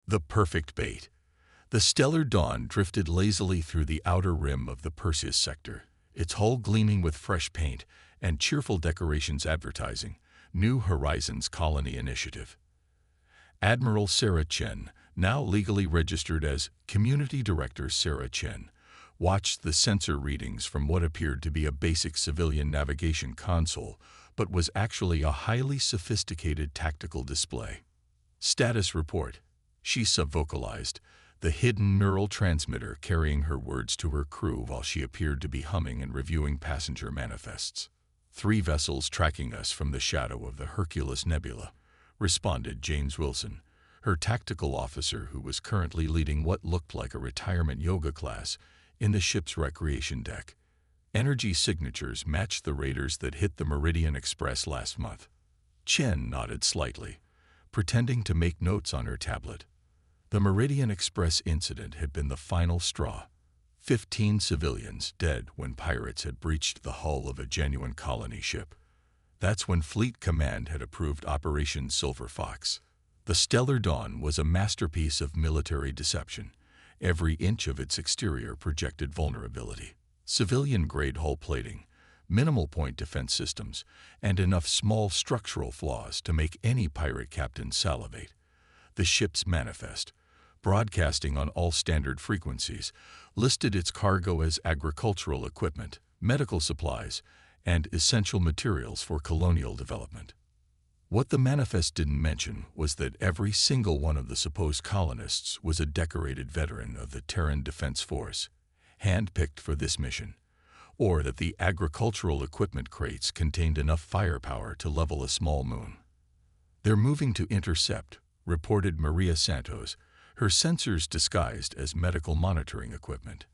The perfect bait. The stellar dawn drifted lazily through the outer rim of the Perseus sector, its hull gleaming with fresh paint and cheerful decorations advertising New Horizons Colony Initiative. Admiral Sarah Chen, now legally registered as Community Director Sarah Chen, watched the sensor readings from what appeared to be a basic civilian navigation console, but was actually a highly sophisticated tactical display. Status report, she subvocalized, the hidden neural transmitter carrying her words to her crew while she appeared to be humming and reviewing passenger manifests. 3 vessels tracking us from the shadow of the Hercules Nebula, responded James Wilson, her tactical officer who was currently leading what looked like a retirement yoga class in the ship's recreation deck. Energy signatures matched the raiders that hit the Meridian Express last month. Chen nodded slightly, pretending to make notes on her tablet. The Meridian Express incident had been the final straw. 15 civilians dead when pirates had breached the hull of a genuine colony ship. That's when Fleet Command had approved Operation Silver Fox. The Stellar Dawn was a masterpiece of military deception. Every inch of its exterior projected vulnerability. Civilian-grade hull plating, minimal point defense systems, and enough small structural flaws to make any pirate captain salivate. The ship's manifest, broadcasting on all standard frequencies, listed its cargo as agricultural equipment, medical supplies, and essential materials for colonial development. What the manifest didn't mention was that every single one of the supposed colonists was a decorated veteran of the Terran Defense Force, handpicked for this mission, or that the agricultural equipment crates contained enough firepower to level a small moon. "They're moving to intercept," reported Maria Santos, her sensors disguised as medical monitoring equipment.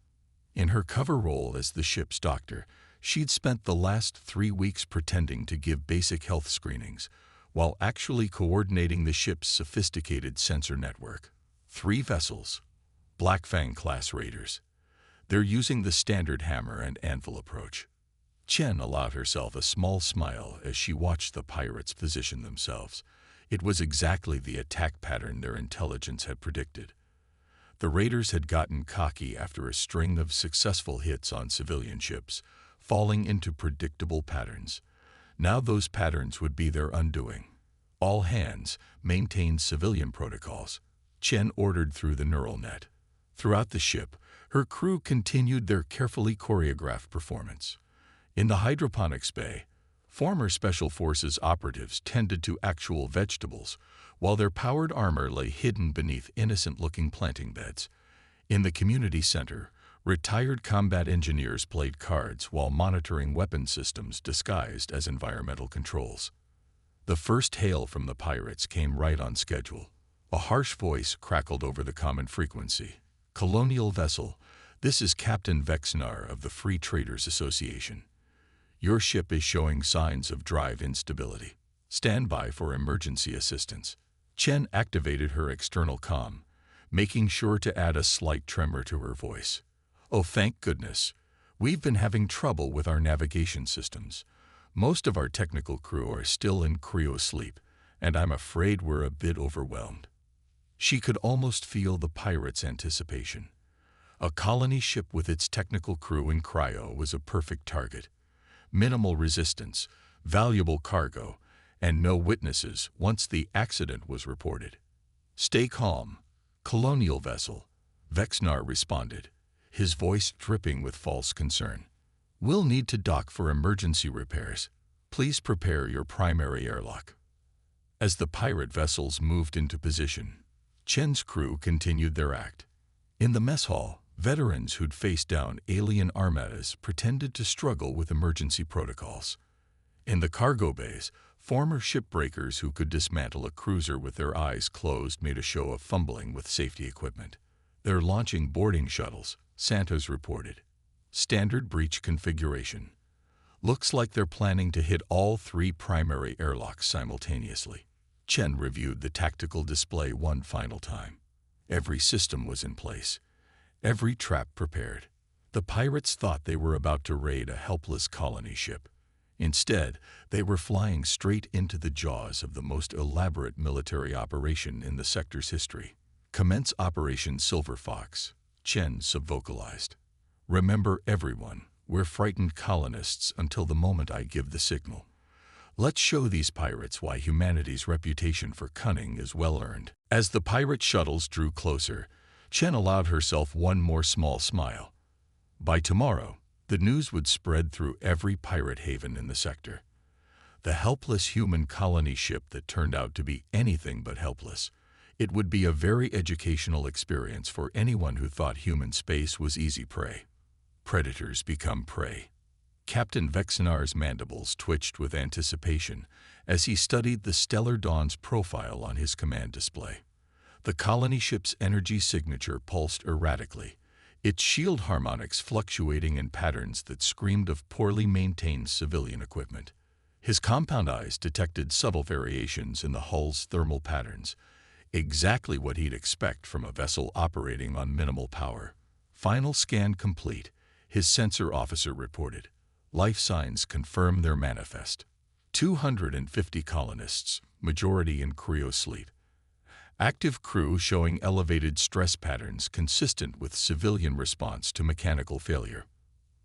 In her cover role as the ship's doctor, she'd spent the last 3 weeks pretending to give basic health screenings, while actually coordinating the ship's sophisticated sensor network. 3 vessels, Black Fang-class raiders. They're using the standard hammer and anvil approach. Chen allowed herself a small smile as she watched the pirates position themselves. It was exactly the attack pattern their intelligence had predicted. The raiders had gotten cocky after a string of successful hits on civilian ships, falling into predictable patterns. Now those patterns would be their undoing. All hands maintained civilian protocols, Chen ordered through the neural net. Throughout the ship, her crew continued their carefully choreographed performance. In the hydroponics bay, former Special Forces operatives tended to actual vegetables, while their powered armor lay hidden beneath innocent-looking planting beds. In the community center, retired combat engineers played cards while monitoring weapon systems disguised as environmental controls. The first hail from the pirates came right on schedule. A harsh voice crackled over the common frequency. "Colonial vessel, this is Captain Vexnar of the Free Traders Association. Your ship is showing signs of drive instability. Stand by for emergency assistance." Chen activated her external comm, making sure to add a slight tremor to her voice. "Oh, thank goodness. We've been having trouble with our navigation systems. Most of our technical crew are still in cryo-sleep, and I'm afraid we're a bit overwhelmed." She could almost feel the pirates' anticipation. A colony ship with its technical crew in cryo was a perfect target. Minimal resistance, valuable cargo, and no witnesses once the accident was reported. "Stay calm, colonial vessel," Vexnar responded, his voice dripping with false concern. "We'll need to dock for emergency repairs. Please prepare your primary airlock." As the pirate vessels moved into position, Chen's crew continued their act. In the mess hall, veterans who'd faced down alien armadas pretended to struggle with emergency protocols. In the cargo bays, former shipbreakers who could dismantle a cruiser with their eyes closed made a show of fumbling with safety equipment. "They're launching boarding shuttles," Santos reported. "Standard breach configuration. Looks like they're planning to hit all 3 primary airlocks simultaneously." Chen reviewed the tactical display one final time. Every system was in place, every trap prepared. The pirates thought they were about to raid a helpless colony ship. Instead, they were flying straight into the jaws of the most elaborate military operation in the sector's history. "Commence Operation Silver Fox," Chen subvocalized. "Remember, everyone, we're frightened colonists until the moment I give the signal. Let's show these pirates why humanity's reputation for cunning is well-earned." As the pirate shuttles drew closer, Chen allowed herself one more small smile. By tomorrow, the news would spread through every pirate haven in the sector. The helpless human colony ship that turned out to be anything but helpless. It would be a very educational experience for anyone who thought human space was easy prey. Predators become prey. Captain Vexenar's mandibles twitched with anticipation as he studied the Stellar Dawn's profile on his command display. The colony ship's energy signature pulsed erratically, its shield harmonics fluctuating in patterns that screamed of poorly maintained civilian equipment. His compound eyes detected subtle variations in the hull's thermal patterns, exactly what he'd expect from a vessel operating on minimal power. "Final scan complete," his sensor officer reported. "Life signs confirm their manifest. 250 colonists, majority in cryosleep. Active crew showing elevated stress patterns consistent with civilian response to mechanical failure."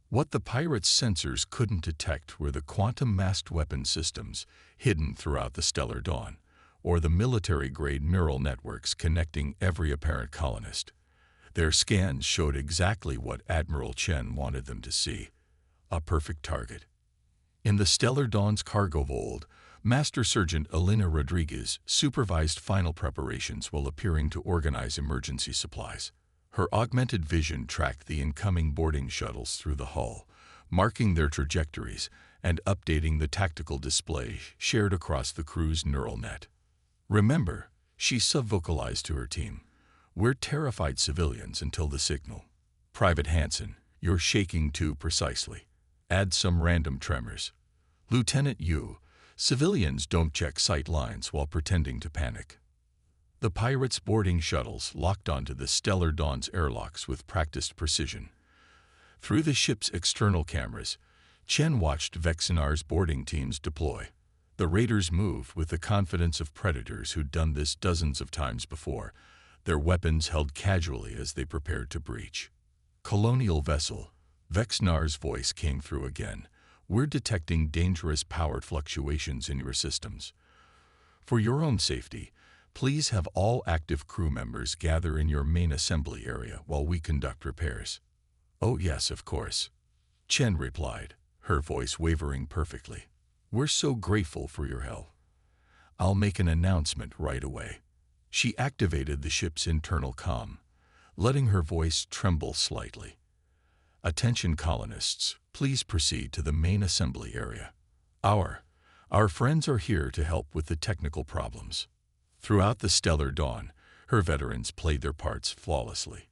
What the pirates' sensors couldn't detect were the quantum-masked weapon systems hidden throughout the Stellar Dawn, or the military-grade neural networks connecting every apparent colonist. Their scans showed exactly what Admiral Chen wanted them to see: a perfect target. In the Stellar Dawn's cargo hold, Master Sergeant Elena Rodriguez supervised final preparations while appearing to organize emergency supplies. Her augmented vision tracked the incoming boarding shuttles through the hull, marking their trajectories and updating the tactical display shared across the crew's neural net. "Remember," she subvocalized to her team, "we're terrified civilians until the signal. Private Hansen, you're shaking too precisely. Add some random tremors. Lieutenant Yu, civilians don't check sight lines while pretending to panic." The pirates' boarding shuttles locked onto the Stellar Dawn's airlocks with practiced precision. Through the ship's external cameras, Chen watched Vexenar's boarding teams deploy. The raiders moved with the confidence of predators who'd done this dozens of times before, their weapons held casually as they prepared to breach. "Colonial vessel," Vexenar's voice came through again. "We're detecting dangerous power fluctuations in your systems. For your own safety, please have all active crew members gather in your main assembly area while we conduct repairs." "Oh yes, of course," Chen replied, her voice wavering perfectly. "We're so grateful for your help. I'll make an announcement right away." She activated the ship's internal comm, letting her voice tremble slightly. "Attention colonists, please proceed to the main assembly area. Our friends are here to help with the technical problems." Throughout the Stellar Dawn, her veterans played their parts flawlessly.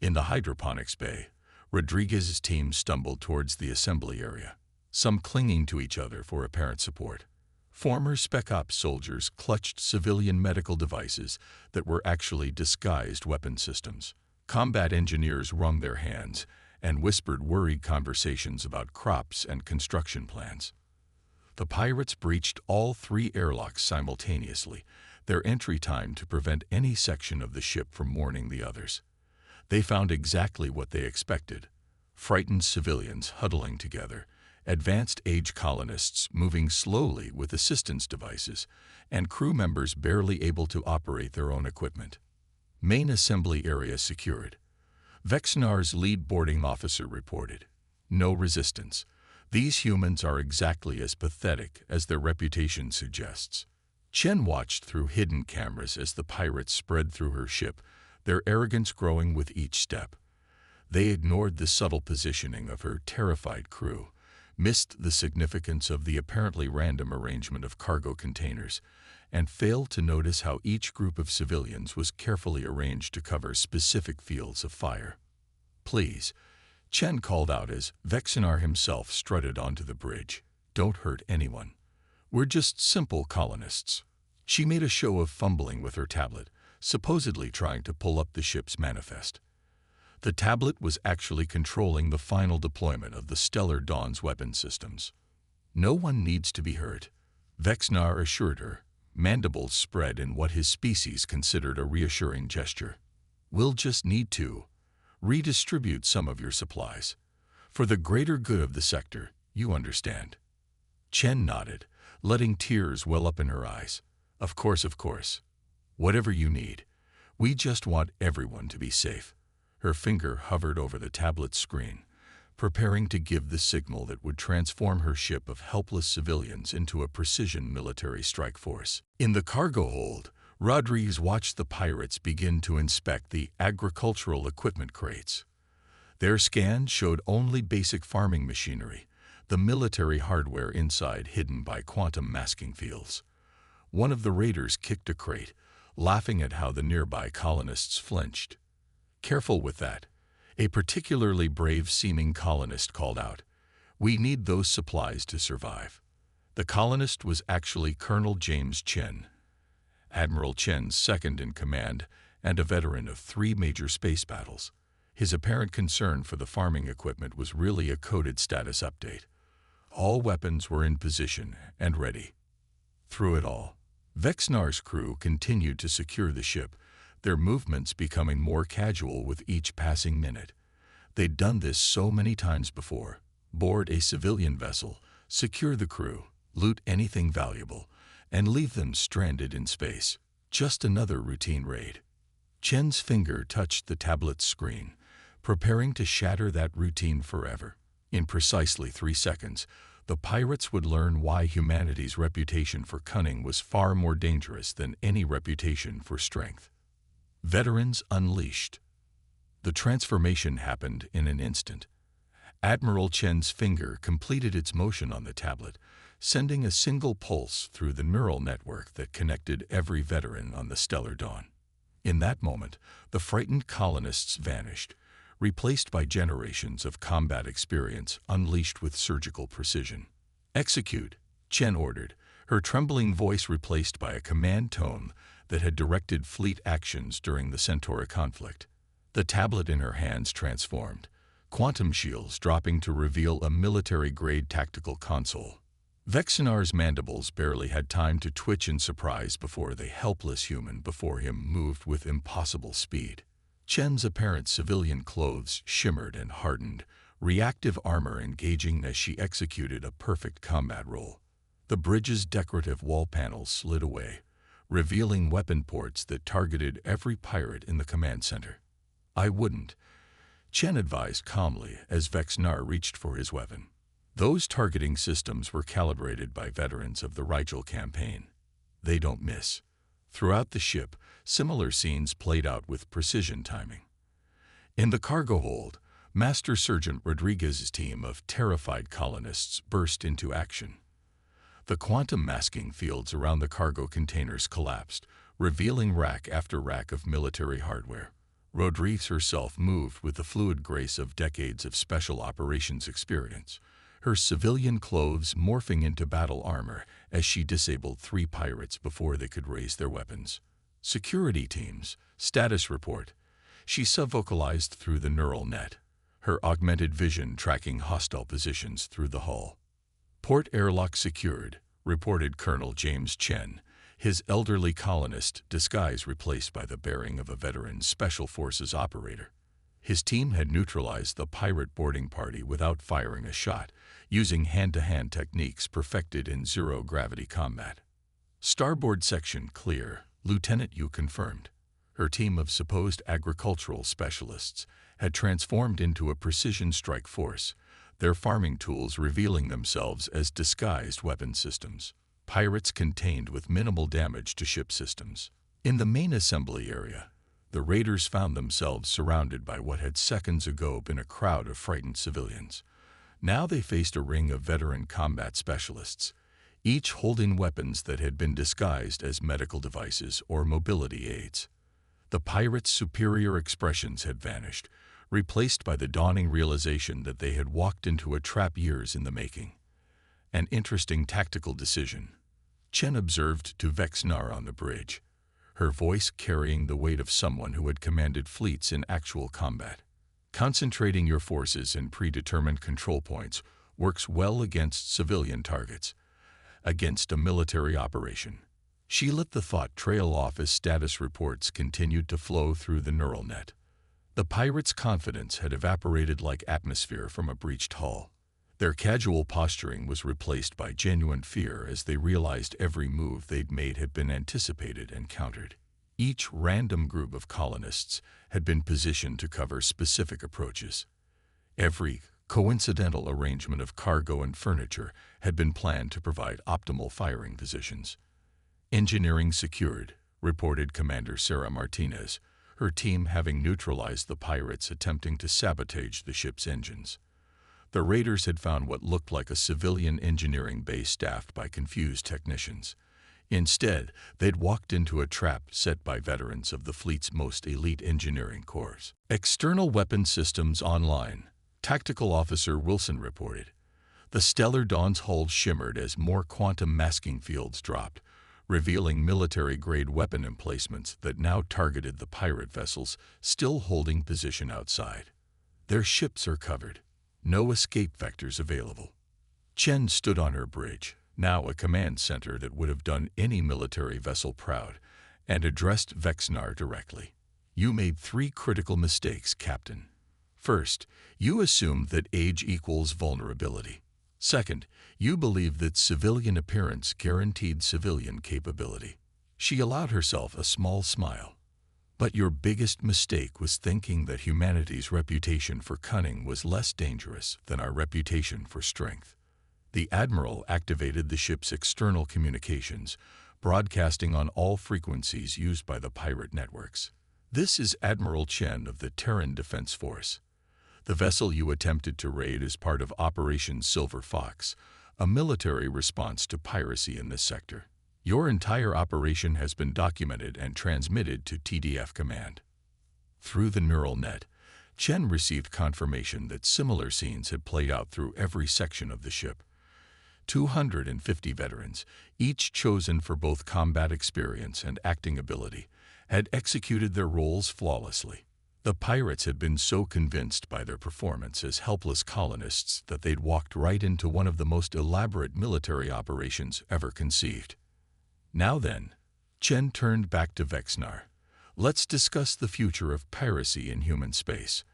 In the hydroponics bay, Rodriguez's team stumbled towards the assembly area, some clinging to each other for apparent support. Former Spec Ops soldiers clutched civilian medical devices that were actually disguised weapon systems. Combat engineers wrung their hands and whispered worried conversations about crops and construction plans. The pirates breached all 3 airlocks simultaneously, their entry time to prevent any section of the ship from warning the others. They found exactly what they expected: frightened civilians huddling together, advanced age colonists moving slowly with assistance devices, and crew members barely able to operate their own equipment. Main assembly area secured. Vexenar's lead boarding officer reported. "No resistance. These humans are exactly as pathetic as their reputation suggests." Chen watched through hidden cameras as the pirates spread through her ship, their arrogance growing with each step. They ignored the subtle positioning of her terrified crew, missed the significance of the apparently random arrangement of cargo containers, and failed to notice how each group of civilians was carefully arranged to cover specific fields of fire. "Please," Chen called out as Vexenar himself strutted onto the bridge, "don't hurt anyone. We're just simple colonists." She made a show of fumbling with her tablet, supposedly trying to pull up the ship's manifest. The tablet was actually controlling the final deployment of the Stellar Dawn's weapon systems. "No one needs to be hurt," Vexenar assured her, mandibles spread in what his species considered a reassuring gesture. "We'll just need to redistribute some of your supplies. For the greater good of the sector, you understand." Chen nodded, letting tears well up in her eyes. Of course. Whatever you need. We just want everyone to be safe." Her finger hovered over the tablet's screen, preparing to give the signal that would transform her ship of helpless civilians into a precision military strike force. In the cargo hold, Rodriguez watched the pirates begin to inspect the agricultural equipment crates. Their scans showed only basic farming machinery, the military hardware inside hidden by quantum masking fields. One of the raiders kicked a crate, laughing at how the nearby colonists flinched. "Careful with that," a particularly brave-seeming colonist called out. "We need those supplies to survive." The colonist was actually Colonel James Chen, Admiral Chen's second in command and a veteran of 3 major space battles. His apparent concern for the farming equipment was really a coded status update. All weapons were in position and ready. Through it all, Vexnar's crew continued to secure the ship, their movements becoming more casual with each passing minute. They'd done this so many times before: board a civilian vessel, secure the crew, loot anything valuable, and leave them stranded in space. Just another routine raid. Chen's finger touched the tablet's screen, preparing to shatter that routine forever. In precisely 3 seconds, the pirates would learn why humanity's reputation for cunning was far more dangerous than any reputation for strength. Veterans unleashed. The transformation happened in an instant. Admiral Chen's finger completed its motion on the tablet, sending a single pulse through the neural network that connected every veteran on the Stellar Dawn. In that moment, the frightened colonists vanished, replaced by generations of combat experience unleashed with surgical precision. "Execute," Chen ordered, her trembling voice replaced by a command tone that had directed fleet actions during the Centauri conflict. The tablet in her hands transformed, quantum shields dropping to reveal a military-grade tactical console. Vexnar's mandibles barely had time to twitch in surprise before the helpless human before him moved with impossible speed. Chen's apparent civilian clothes shimmered and hardened, reactive armor engaging as she executed a perfect combat role. The bridge's decorative wall panels slid away, revealing weapon ports that targeted every pirate in the command center. "I wouldn't," Chen advised calmly as Vexnar reached for his weapon. Those targeting systems were calibrated by veterans of the Rigel campaign. They don't miss. Throughout the ship, similar scenes played out with precision timing. In the cargo hold, Master Sergeant Rodriguez's team of terrified colonists burst into action. The quantum masking fields around the cargo containers collapsed, revealing rack after rack of military hardware. Rodriguez herself moved with the fluid grace of decades of special operations experience, her civilian clothes morphing into battle armor as she disabled 3 pirates before they could raise their weapons. "Security teams, status report," she subvocalized through the neural net, her augmented vision tracking hostile positions through the hull. "Port airlock secured," reported Colonel James Chen, his elderly colonist disguise replaced by the bearing of a veteran Special Forces operator. His team had neutralized the pirate boarding party without firing a shot, using hand-to-hand techniques perfected in zero-gravity combat. "Starboard section clear," Lieutenant Yu confirmed. Her team of supposed agricultural specialists had transformed into a precision strike force, their farming tools revealing themselves as disguised weapon systems. Pirates contained with minimal damage to ship systems. In the main assembly area, the raiders found themselves surrounded by what had seconds ago been a crowd of frightened civilians. Now they faced a ring of veteran combat specialists, each holding weapons that had been disguised as medical devices or mobility aids. The pirates' superior expressions had vanished, replaced by the dawning realization that they had walked into a trap years in the making. An interesting tactical decision, Chen observed to Vexnar on the bridge, her voice carrying the weight of someone who had commanded fleets in actual combat. "Concentrating your forces in predetermined control points works well against civilian targets. Against a military operation, She let the thought trail off as status reports continued to flow through the neural net. The pirates' confidence had evaporated like atmosphere from a breached hull. Their casual posturing was replaced by genuine fear as they realized every move they'd made had been anticipated and countered. Each random group of colonists had been positioned to cover specific approaches. Every coincidental arrangement of cargo and furniture had been planned to provide optimal firing positions. "Engineering secured," reported Commander Sarah Martinez, her team having neutralized the pirates attempting to sabotage the ship's engines. The raiders had found what looked like a civilian engineering base staffed by confused technicians. Instead, they'd walked into a trap set by veterans of the fleet's most elite engineering corps. "External weapon systems online," Tactical Officer Wilson reported. The Stellar Dawn's hull shimmered as more quantum masking fields dropped, revealing military-grade weapon emplacements that now targeted the pirate vessels still holding position outside. "Their ships are covered. No escape vectors available." Chen stood on her bridge, now a command center that would have done any military vessel proud, and addressed Vexnar directly. "You made 3 critical mistakes, Captain. First, you assumed that age equals vulnerability. Second, you believed that civilian appearance guaranteed civilian capability." She allowed herself a small smile. "But your biggest mistake was thinking that humanity's reputation for cunning was less dangerous than our reputation for strength." The Admiral activated the ship's external communications, broadcasting on all frequencies used by the pirate networks. "This is Admiral Chen of the Terran Defense Force. The vessel you attempted to raid is part of Operation Silver Fox, a military response to piracy in this sector. Your entire operation has been documented and transmitted to TDF Command." Through the neural net, Chen received confirmation that similar scenes had played out through every section of the ship. 250 veterans, each chosen for both combat experience and acting ability, had executed their roles flawlessly. The pirates had been so convinced by their performance as helpless colonists that they'd walked right into one of the most elaborate military operations ever conceived. "Now then," Chen turned back to Vexnar, "let's discuss the future of piracy in human space.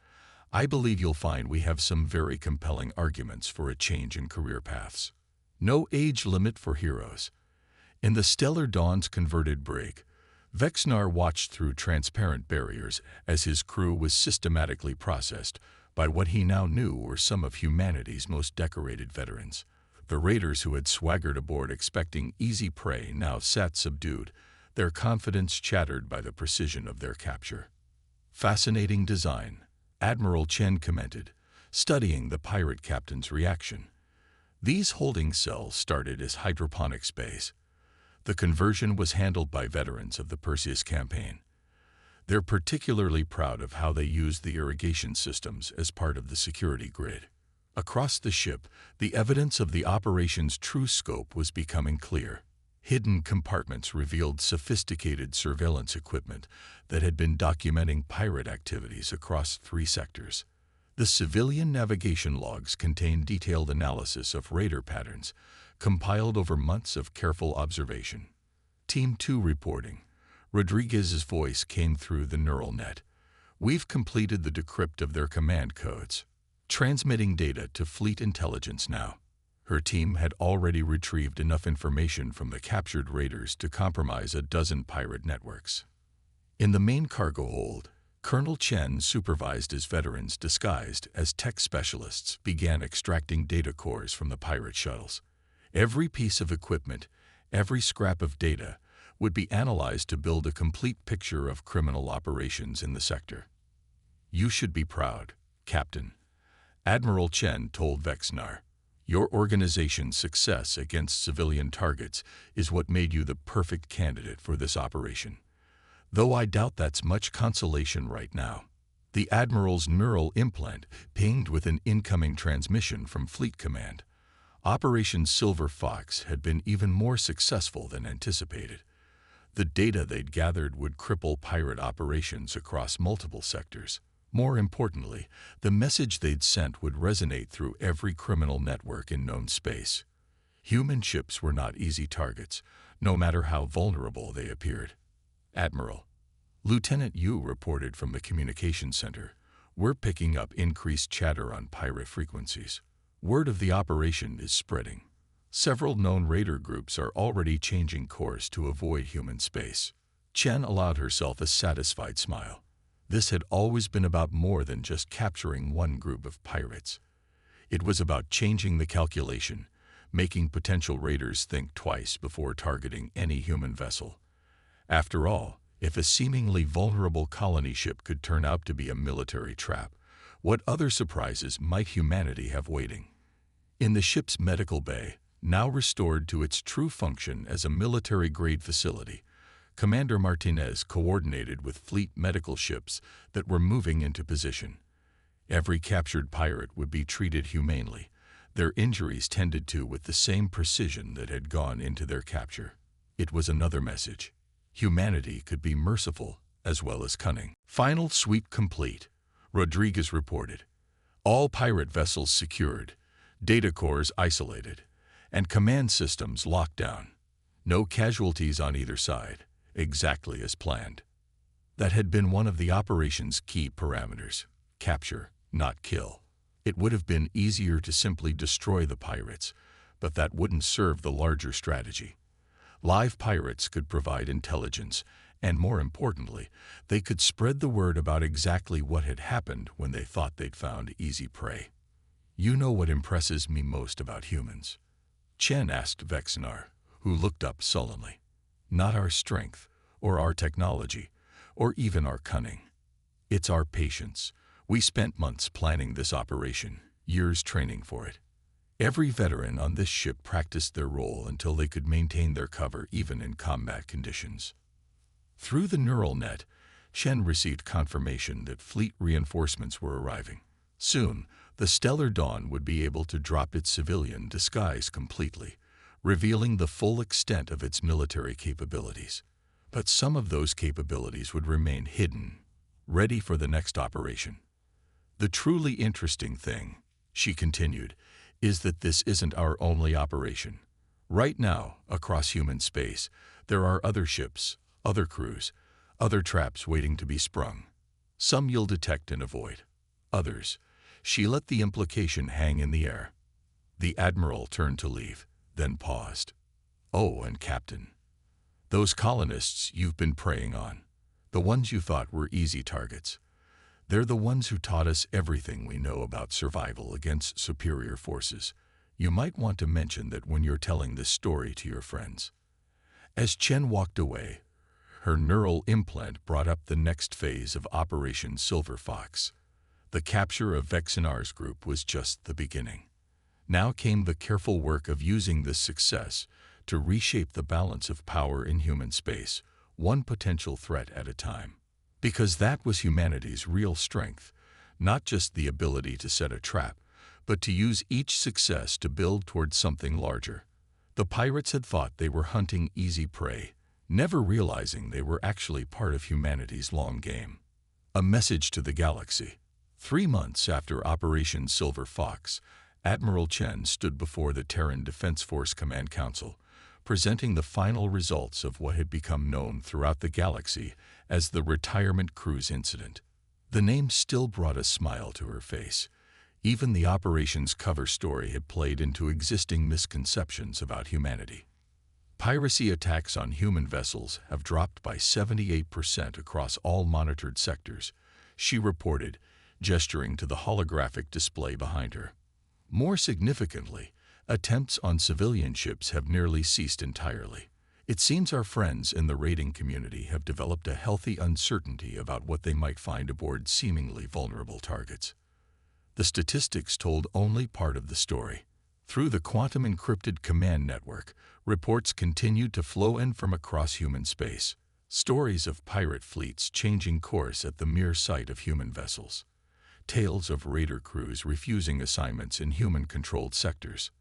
I believe you'll find we have some very compelling arguments for a change in career paths. No age limit for heroes." In the Stellar Dawn's converted brig, Vexnar watched through transparent barriers as his crew was systematically processed by what he now knew were some of humanity's most decorated veterans. The raiders who had swaggered aboard expecting easy prey now sat subdued, their confidence shattered by the precision of their capture. "Fascinating design," Admiral Chen commented, studying the pirate captain's reaction. "These holding cells started as hydroponics bays. The conversion was handled by veterans of the Perseus campaign. They're particularly proud of how they used the irrigation systems as part of the security grid." Across the ship, the evidence of the operation's true scope was becoming clear. Hidden compartments revealed sophisticated surveillance equipment that had been documenting pirate activities across 3 sectors. The civilian navigation logs contained detailed analysis of raider patterns, compiled over months of careful observation. "Team 2 reporting." Rodriguez's voice came through the neural net. "We've completed the decrypt of their command codes. Transmitting data to fleet intelligence now." Her team had already retrieved enough information from the captured raiders to compromise a dozen pirate networks. In the main cargo hold, Colonel Chen supervised as veterans disguised as tech specialists began extracting data cores from the pirate shuttles. Every piece of equipment, every scrap of data, would be analyzed to build a complete picture of criminal operations in the sector. "You should be proud, Captain," Admiral Chen told Vexnar. "Your organization's success against civilian targets is what made you the perfect candidate for this operation. Though I doubt that's much consolation right now." The Admiral's neural implant pinged with an incoming transmission from Fleet Command. Operation Silver Fox had been even more successful than anticipated. The data they'd gathered would cripple pirate operations across multiple sectors. More importantly, the message they'd sent would resonate through every criminal network in known space. Human ships were not easy targets, no matter how vulnerable they appeared. Admiral, Lieutenant Yu reported from the communications center. We're picking up increased chatter on pirate frequencies. Word of the operation is spreading. Several known raider groups are already changing course to avoid human space. Chen allowed herself a satisfied smile. This had always been about more than just capturing one group of pirates. It was about changing the calculation, making potential raiders think twice before targeting any human vessel. After all, if a seemingly vulnerable colony ship could turn out to be a military trap, what other surprises might humanity have waiting? In the ship's medical bay, now restored to its true function as a military-grade facility, Commander Martinez coordinated with fleet medical ships that were moving into position. Every captured pirate would be treated humanely, their injuries tended to with the same precision that had gone into their capture. It was another message. Humanity could be merciful as well as cunning. Final sweep complete, Rodriguez reported. All pirate vessels secured, data cores isolated, and command systems locked down. No casualties on either side, exactly as planned. That had been one of the operation's key parameters: capture, not kill. It would have been easier to simply destroy the pirates, but that wouldn't serve the larger strategy. Live pirates could provide intelligence, and more importantly, they could spread the word about exactly what had happened when they thought they'd found easy prey. You know what impresses me most about humans? Chen asked Vexinar, who looked up sullenly. Not our strength, or our technology, or even our cunning. It's our patience. We spent months planning this operation, years training for it. Every veteran on this ship practiced their role until they could maintain their cover even in combat conditions. Through the neural net, Shen received confirmation that fleet reinforcements were arriving. Soon, the Stellar Dawn would be able to drop its civilian disguise completely, revealing the full extent of its military capabilities. But some of those capabilities would remain hidden, ready for the next operation. The truly interesting thing, she continued, is that this isn't our only operation. Right now, across human space, there are other ships, other crews, other traps waiting to be sprung. Some you'll detect and avoid. Others, she let the implication hang in the air. The Admiral turned to leave, then paused. Oh, and Captain, those colonists you've been preying on, the ones you thought were easy targets, they're the ones who taught us everything we know about survival against superior forces. You might want to mention that when you're telling this story to your friends. As Chen walked away, her neural implant brought up the next phase of Operation Silver Fox. The capture of Vexinar's group was just the beginning. Now came the careful work of using this success to reshape the balance of power in human space, one potential threat at a time. Because that was humanity's real strength, not just the ability to set a trap, but to use each success to build towards something larger. The pirates had thought they were hunting easy prey, never realizing they were actually part of humanity's long game. A message to the galaxy. 3 months after Operation Silver Fox, Admiral Chen stood before the Terran Defense Force Command Council, presenting the final results of what had become known throughout the galaxy as the Retirement Cruise Incident. The name still brought a smile to her face. Even the operation's cover story had played into existing misconceptions about humanity. Piracy attacks on human vessels have dropped by 78% across all monitored sectors, she reported, gesturing to the holographic display behind her. More significantly, attempts on civilian ships have nearly ceased entirely. It seems our friends in the raiding community have developed a healthy uncertainty about what they might find aboard seemingly vulnerable targets. The statistics told only part of the story. Through the quantum-encrypted command network, reports continued to flow in from across human space. Stories of pirate fleets changing course at the mere sight of human vessels. Tales of raider crews refusing assignments in human-controlled sectors.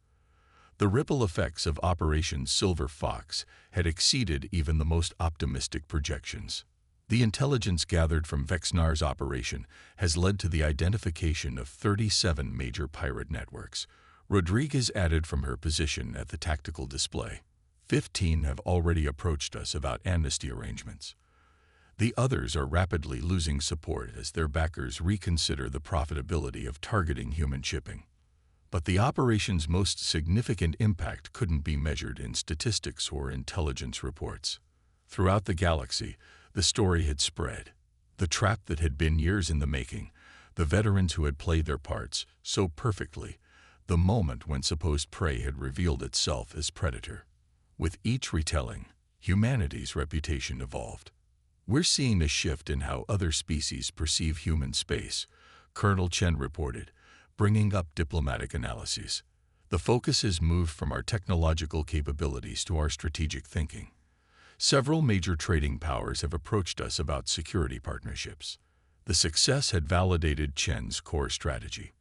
The ripple effects of Operation Silver Fox had exceeded even the most optimistic projections. The intelligence gathered from Vexnar's operation has led to the identification of 37 major pirate networks. Rodriguez added from her position at the tactical display. 15 have already approached us about amnesty arrangements. The others are rapidly losing support as their backers reconsider the profitability of targeting human shipping. But the operation's most significant impact couldn't be measured in statistics or intelligence reports. Throughout the galaxy, the story had spread. The trap that had been years in the making, the veterans who had played their parts so perfectly, the moment when supposed prey had revealed itself as predator. With each retelling, humanity's reputation evolved. We're seeing a shift in how other species perceive human space, Colonel Chen reported, bringing up diplomatic analyses. The focus has moved from our technological capabilities to our strategic thinking. Several major trading powers have approached us about security partnerships. The success had validated Chen's core strategy,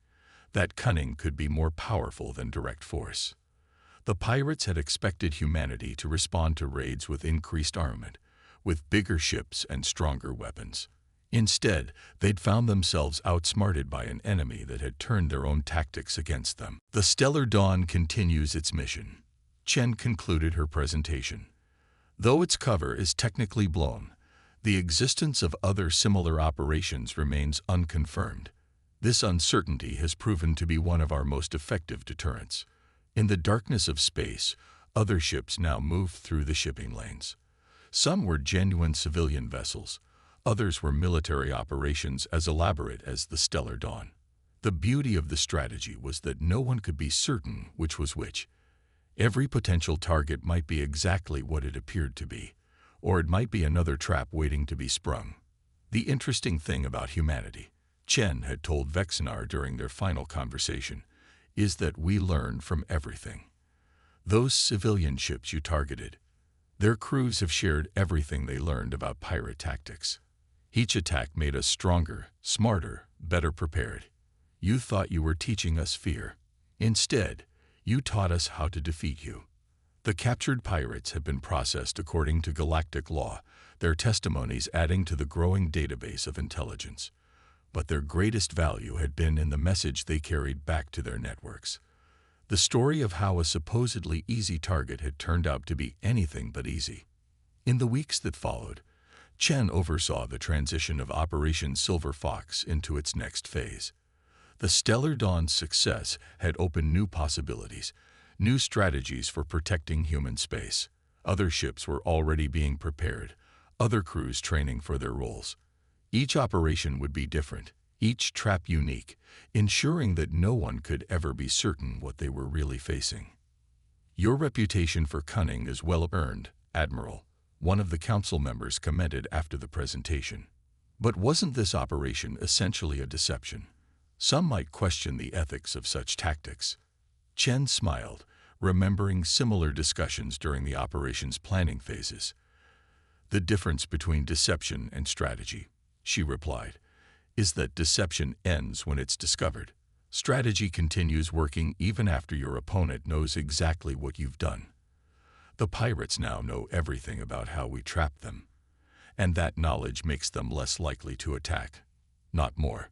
that cunning could be more powerful than direct force. The pirates had expected humanity to respond to raids with increased armament, with bigger ships and stronger weapons. Instead, they'd found themselves outsmarted by an enemy that had turned their own tactics against them. The Stellar Dawn continues its mission. Chen concluded her presentation. Though its cover is technically blown, the existence of other similar operations remains unconfirmed. This uncertainty has proven to be one of our most effective deterrents. In the darkness of space, other ships now moved through the shipping lanes. Some were genuine civilian vessels. Others were military operations as elaborate as the Stellar Dawn. The beauty of the strategy was that no one could be certain which was which. Every potential target might be exactly what it appeared to be, or it might be another trap waiting to be sprung. The interesting thing about humanity, Chen had told Vexinar during their final conversation, is that we learn from everything. Those civilian ships you targeted, their crews have shared everything they learned about pirate tactics. Each attack made us stronger, smarter, better prepared. You thought you were teaching us fear. Instead, you taught us how to defeat you. The captured pirates have been processed according to galactic law, their testimonies adding to the growing database of intelligence. But their greatest value had been in the message they carried back to their networks. The story of how a supposedly easy target had turned out to be anything but easy. In the weeks that followed, Chen oversaw the transition of Operation Silver Fox into its next phase. The Stellar Dawn's success had opened new possibilities, new strategies for protecting human space. Other ships were already being prepared, other crews training for their roles. Each operation would be different, each trap unique, ensuring that no one could ever be certain what they were really facing. Your reputation for cunning is well earned, Admiral, one of the council members commented after the presentation. But wasn't this operation essentially a deception? Some might question the ethics of such tactics. Chen smiled, remembering similar discussions during the operation's planning phases. The difference between deception and strategy, she replied, is that deception ends when it's discovered. Strategy continues working even after your opponent knows exactly what you've done. The pirates now know everything about how we trapped them, and that knowledge makes them less likely to attack, not more.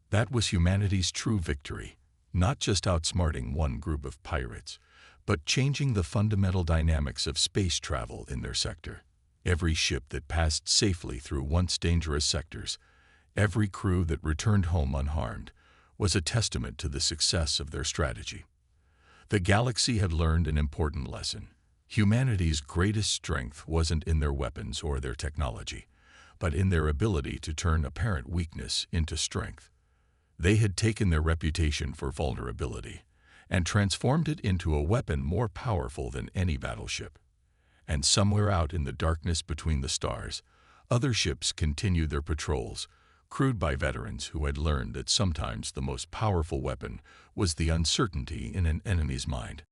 That was humanity's true victory, not just outsmarting one group of pirates, but changing the fundamental dynamics of space travel in their sector. Every ship that passed safely through once dangerous sectors, every crew that returned home unharmed, was a testament to the success of their strategy. The galaxy had learned an important lesson. Humanity's greatest strength wasn't in their weapons or their technology, but in their ability to turn apparent weakness into strength. They had taken their reputation for vulnerability and transformed it into a weapon more powerful than any battleship. And somewhere out in the darkness between the stars, other ships continued their patrols, crewed by veterans who had learned that sometimes the most powerful weapon was the uncertainty in an enemy's mind.